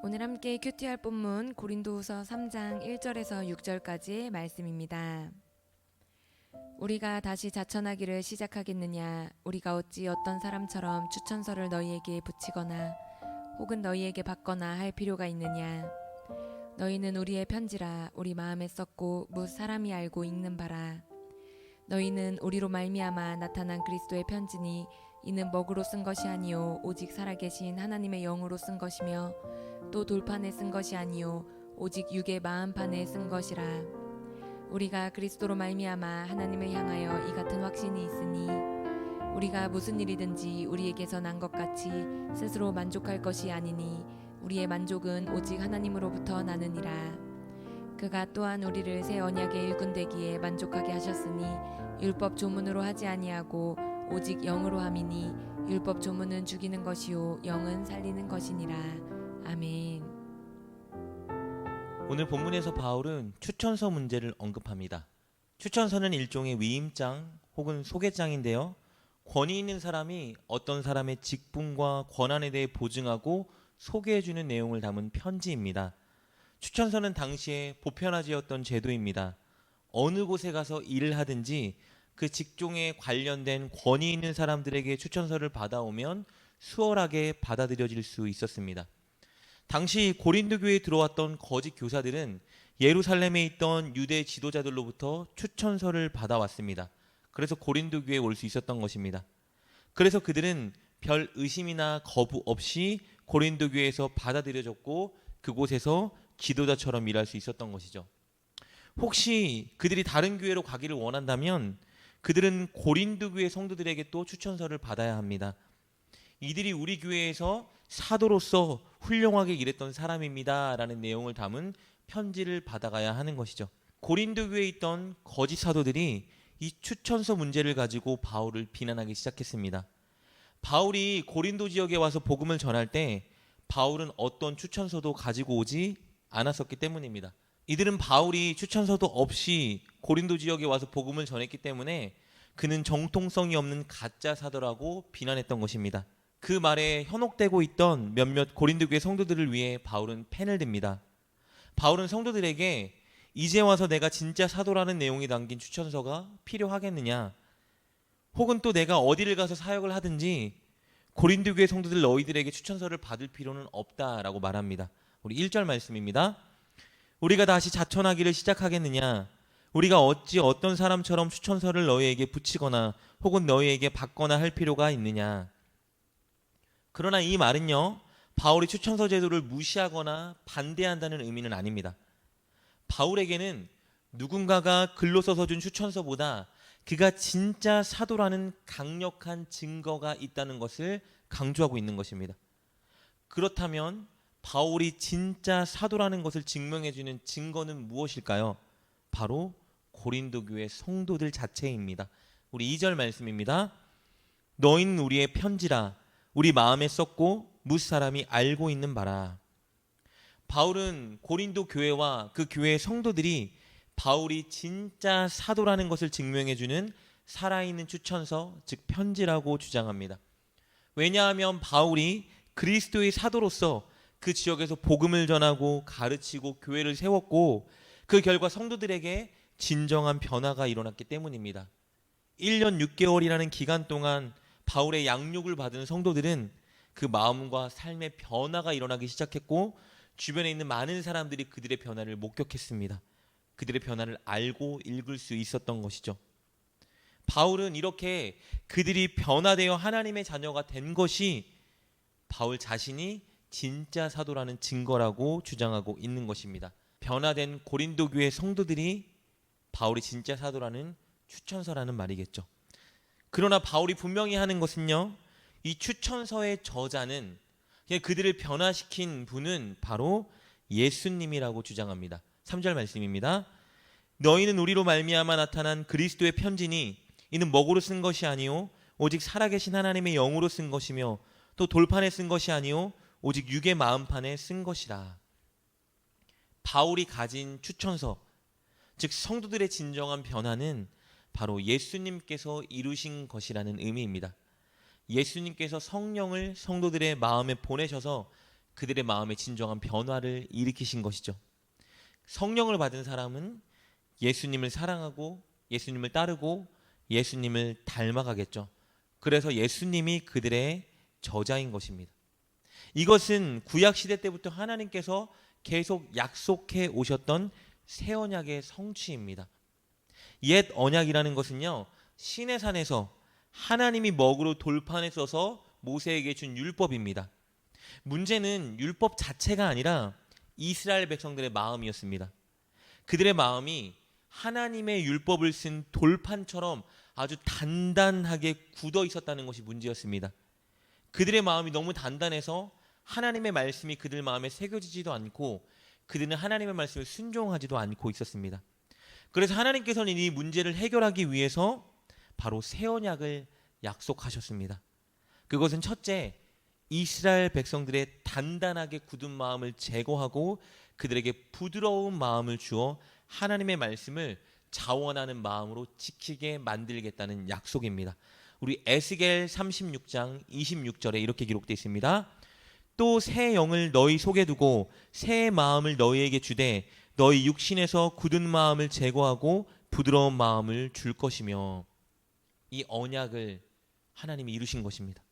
오늘 함께 큐티할 본문 고린도후서 3장 1절에서 6절까지의 말씀입니다. 우리가 다시 자천하기를 시작하겠느냐? 우리가 어찌 어떤 사람처럼 추천서를 너희에게 붙이거나 혹은 너희에게 받거나 할 필요가 있느냐? 너희는 우리의 편지라 우리 마음에 썼고 무 사람이 알고 읽는 바라. 너희는 우리로 말미암아 나타난 그리스도의 편지니 이는 먹으로 쓴 것이 아니요 오직 살아계신 하나님의 영으로 쓴 것이며 또 돌판에 쓴 것이 아니요 오직 육의 마음판에 쓴 것이라. 우리가 그리스도로 말미암아 하나님을 향하여 이 같은 확신이 있으니 우리가 무슨 일이든지 우리에게서 난 것 같이 스스로 만족할 것이 아니니 우리의 만족은 오직 하나님으로부터 나느니라. 그가 또한 우리를 새 언약의 일꾼되기에 만족하게 하셨으니 율법 조문으로 하지 아니하고 오직 영으로 함이니 율법 조문은 죽이는 것이요 영은 살리는 것이니라. 아멘. 오늘 본문에서 바울은 추천서 문제를 언급합니다. 추천서는 일종의 위임장 혹은 소개장인데요. 권위 있는 사람이 어떤 사람의 직분과 권한에 대해 보증하고 소개해주는 내용을 담은 편지입니다. 추천서는 당시에 보편화되었던 제도입니다. 어느 곳에 가서 일을 하든지 그 직종에 관련된 권위 있는 사람들에게 추천서를 받아오면 수월하게 받아들여질 수 있었습니다. 당시 고린도 교회에 들어왔던 거짓 교사들은 예루살렘에 있던 유대 지도자들로부터 추천서를 받아왔습니다. 그래서 고린도 교회에 올 수 있었던 것입니다. 그래서 그들은 별 의심이나 거부 없이 고린도 교회에서 받아들여졌고 그곳에서 지도자처럼 일할 수 있었던 것이죠. 혹시 그들이 다른 교회로 가기를 원한다면 그들은 고린도 교회 성도들에게 또 추천서를 받아야 합니다. 이들이 우리 교회에서 사도로서 훌륭하게 일했던 사람입니다 라는 내용을 담은 편지를 받아가야 하는 것이죠. 고린도 교회에 있던 거짓 사도들이 이 추천서 문제를 가지고 바울을 비난하기 시작했습니다. 바울이 고린도 지역에 와서 복음을 전할 때 바울은 어떤 추천서도 가지고 오지 않았었기 때문입니다. 이들은 바울이 추천서도 없이 고린도 지역에 와서 복음을 전했기 때문에 그는 정통성이 없는 가짜 사도라고 비난했던 것입니다. 그 말에 현혹되고 있던 몇몇 고린도 교회 성도들을 위해 바울은 펜을 듭니다. 바울은 성도들에게 이제 와서 내가 진짜 사도라는 내용이 담긴 추천서가 필요하겠느냐, 혹은 또 내가 어디를 가서 사역을 하든지 고린도 교회 성도들 너희들에게 추천서를 받을 필요는 없다라고 말합니다. 우리 1절 말씀입니다. 우리가 다시 자천하기를 시작하겠느냐? 우리가 어찌 어떤 사람처럼 추천서를 너희에게 붙이거나 혹은 너희에게 받거나 할 필요가 있느냐? 그러나 이 말은요, 바울이 추천서 제도를 무시하거나 반대한다는 의미는 아닙니다. 바울에게는 누군가가 글로 써서 준 추천서보다 그가 진짜 사도라는 강력한 증거가 있다는 것을 강조하고 있는 것입니다. 그렇다면 바울이 진짜 사도라는 것을 증명해주는 증거는 무엇일까요? 바로 고린도 교회 성도들 자체입니다. 우리 2절 말씀입니다. 너희는 우리의 편지라 우리 마음에 썼고 무사람이 알고 있는 바라. 바울은 고린도 교회와 그 교회의 성도들이 바울이 진짜 사도라는 것을 증명해주는 살아있는 추천서, 즉 편지라고 주장합니다. 왜냐하면 바울이 그리스도의 사도로서 그 지역에서 복음을 전하고 가르치고 교회를 세웠고 그 결과 성도들에게 진정한 변화가 일어났기 때문입니다. 1년 6개월이라는 기간 동안 바울의 양육을 받은 성도들은 그 마음과 삶의 변화가 일어나기 시작했고 주변에 있는 많은 사람들이 그들의 변화를 목격했습니다. 그들의 변화를 알고 읽을 수 있었던 것이죠. 바울은 이렇게 그들이 변화되어 하나님의 자녀가 된 것이 바울 자신이 진짜 사도라는 증거라고 주장하고 있는 것입니다. 변화된 고린도 교회 성도들이 바울이 진짜 사도라는 추천서라는 말이겠죠. 그러나 바울이 분명히 하는 것은요, 이 추천서의 저자는, 그들을 변화시킨 분은 바로 예수님이라고 주장합니다. 3절 말씀입니다. 너희는 우리로 말미암아 나타난 그리스도의 편지니 이는 먹으로 쓴 것이 아니요 오직 살아계신 하나님의 영으로 쓴 것이며 또 돌판에 쓴 것이 아니요 오직 육의 마음판에 쓴 것이라. 바울이 가진 추천서, 즉 성도들의 진정한 변화는 바로 예수님께서 이루신 것이라는 의미입니다. 예수님께서 성령을 성도들의 마음에 보내셔서 그들의 마음에 진정한 변화를 일으키신 것이죠. 성령을 받은 사람은 예수님을 사랑하고 예수님을 따르고 예수님을 닮아가겠죠. 그래서 예수님이 그들의 저자인 것입니다. 이것은 구약 시대 때부터 하나님께서 계속 약속해 오셨던 새 언약의 성취입니다. 옛 언약이라는 것은요, 시내산에서 하나님이 먹으로 돌판에 써서 모세에게 준 율법입니다. 문제는 율법 자체가 아니라 이스라엘 백성들의 마음이었습니다. 그들의 마음이 하나님의 율법을 쓴 돌판처럼 아주 단단하게 굳어 있었다는 것이 문제였습니다. 그들의 마음이 너무 단단해서 하나님의 말씀이 그들 마음에 새겨지지도 않고 그들은 하나님의 말씀을 순종하지도 않고 있었습니다. 그래서 하나님께서는 이 문제를 해결하기 위해서 바로 새 언약을 약속하셨습니다. 그것은 첫째, 이스라엘 백성들의 단단하게 굳은 마음을 제거하고 그들에게 부드러운 마음을 주어 하나님의 말씀을 자원하는 마음으로 지키게 만들겠다는 약속입니다. 우리 에스겔 36장 26절에 이렇게 기록되어 있습니다. 또 새 영을 너희 속에 두고 새 마음을 너희에게 주되 너희 육신에서 굳은 마음을 제거하고 부드러운 마음을 줄 것이며, 이 언약을 하나님이 이루신 것입니다.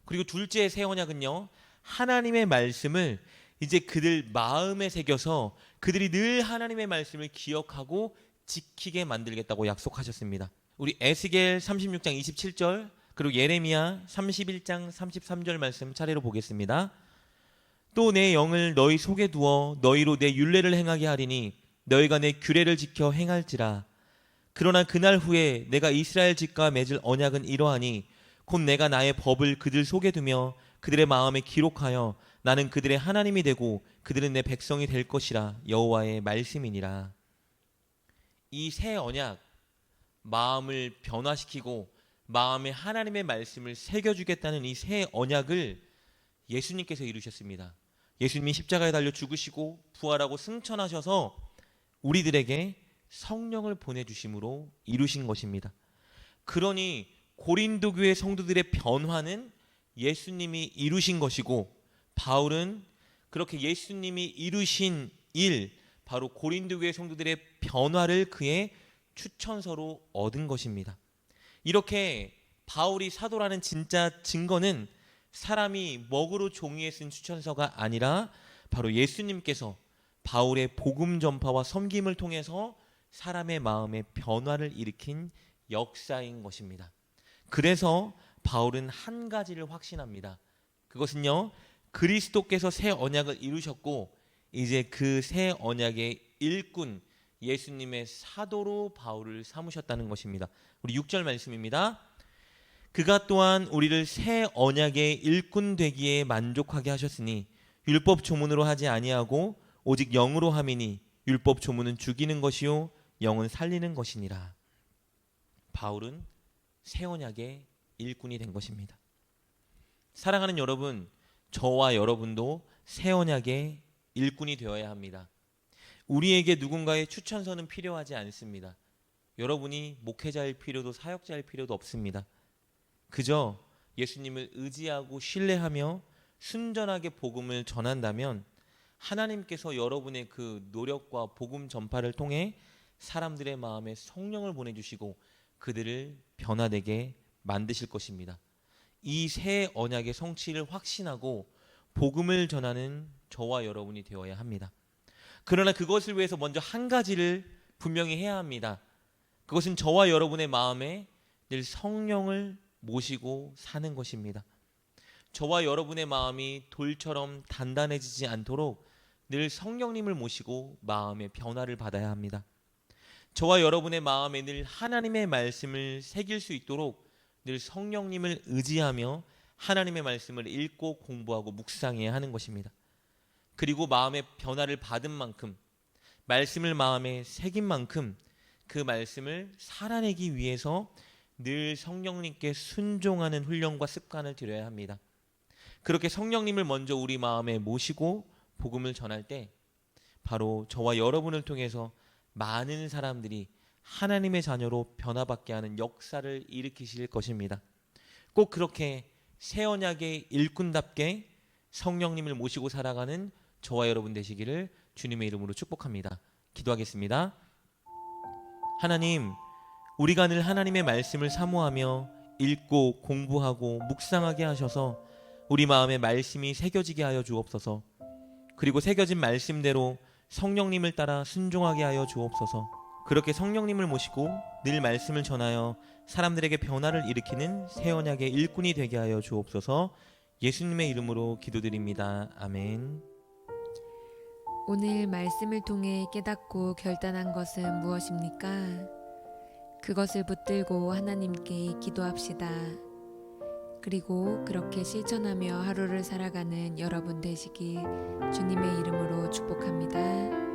그리고 둘째 새 언약은요, 하나님의 말씀을 이제 그들 마음에 새겨서 그들이 늘 하나님의 말씀을 기억하고 지키게 만들겠다고 약속하셨습니다. 우리 에스겔 36장 27절 그리고 예레미야 31장 33절 말씀 차례로 보겠습니다. 또 내 영을 너희 속에 두어 너희로 내 율례를 행하게 하리니 너희가 내 규례를 지켜 행할지라. 그러나 그날 후에 내가 이스라엘 집과 맺을 언약은 이러하니 곧 내가 나의 법을 그들 속에 두며 그들의 마음에 기록하여 나는 그들의 하나님이 되고 그들은 내 백성이 될 것이라. 여호와의 말씀이니라. 이 새 언약, 마음을 변화시키고 마음에 하나님의 말씀을 새겨주겠다는 이 새 언약을 예수님께서 이루셨습니다. 예수님이 십자가에 달려 죽으시고 부활하고 승천하셔서 우리들에게 성령을 보내주심으로 이루신 것입니다. 그러니 고린도 교회 성도들의 변화는 예수님이 이루신 것이고, 바울은 그렇게 예수님이 이루신 일, 바로 고린도 교회 성도들의 변화를 그의 추천서로 얻은 것입니다. 이렇게 바울이 사도라는 진짜 증거는 사람이 먹으로 종이에 쓴 추천서가 아니라 바로 예수님께서 바울의 복음 전파와 섬김을 통해서 사람의 마음에 변화를 일으킨 역사인 것입니다. 그래서 바울은 한 가지를 확신합니다. 그것은요, 그리스도께서 새 언약을 이루셨고 이제 그 새 언약의 일꾼 예수님의 사도로 바울을 삼으셨다는 것입니다. 우리 6절 말씀입니다. 그가 또한 우리를 새 언약의 일꾼 되기에 만족하게 하셨으니 율법 조문으로 하지 아니하고 오직 영으로 함이니 율법 조문은 죽이는 것이요 영은 살리는 것이니라. 바울은 새 언약의 일꾼이 된 것입니다. 사랑하는 여러분, 저와 여러분도 새 언약의 일꾼이 되어야 합니다. 우리에게 누군가의 추천서는 필요하지 않습니다. 여러분이 목회자일 필요도 사역자일 필요도 없습니다. 그저 예수님을 의지하고 신뢰하며 순전하게 복음을 전한다면 하나님께서 여러분의 그 노력과 복음 전파를 통해 사람들의 마음에 성령을 보내주시고 그들을 변화되게 만드실 것입니다. 이 새 언약의 성취를 확신하고 복음을 전하는 저와 여러분이 되어야 합니다. 그러나 그것을 위해서 먼저 한 가지를 분명히 해야 합니다. 그것은 저와 여러분의 마음에 늘 성령을 모시고 사는 것입니다. 저와 여러분의 마음이 돌처럼 단단해지지 않도록 늘 성령님을 모시고 마음의 변화를 받아야 합니다. 저와 여러분의 마음에 늘 하나님의 말씀을 새길 수 있도록 늘 성령님을 의지하며 하나님의 말씀을 읽고 공부하고 묵상해야 하는 것입니다. 그리고 마음의 변화를 받은 만큼, 말씀을 마음에 새긴 만큼 그 말씀을 살아내기 위해서 늘 성령님께 순종하는 훈련과 습관을 들여야 합니다. 그렇게 성령님을 먼저 우리 마음에 모시고 복음을 전할 때 바로 저와 여러분을 통해서 많은 사람들이 하나님의 자녀로 변화받게 하는 역사를 일으키실 것입니다. 꼭 그렇게 새 언약의 일꾼답게 성령님을 모시고 살아가는 저와 여러분 되시기를 주님의 이름으로 축복합니다. 기도하겠습니다. 하나님, 우리가 늘 하나님의 말씀을 사모하며 읽고 공부하고 묵상하게 하셔서 우리 마음에 말씀이 새겨지게 하여 주옵소서. 그리고 새겨진 말씀대로 성령님을 따라 순종하게 하여 주옵소서. 그렇게 성령님을 모시고 늘 말씀을 전하여 사람들에게 변화를 일으키는 새 언약의 일꾼이 되게 하여 주옵소서. 예수님의 이름으로 기도드립니다. 아멘. 오늘 말씀을 통해 깨닫고 결단한 것은 무엇입니까? 그것을 붙들고 하나님께 기도합시다. 그리고 그렇게 실천하며 하루를 살아가는 여러분 되시길 주님의 이름으로 축복합니다.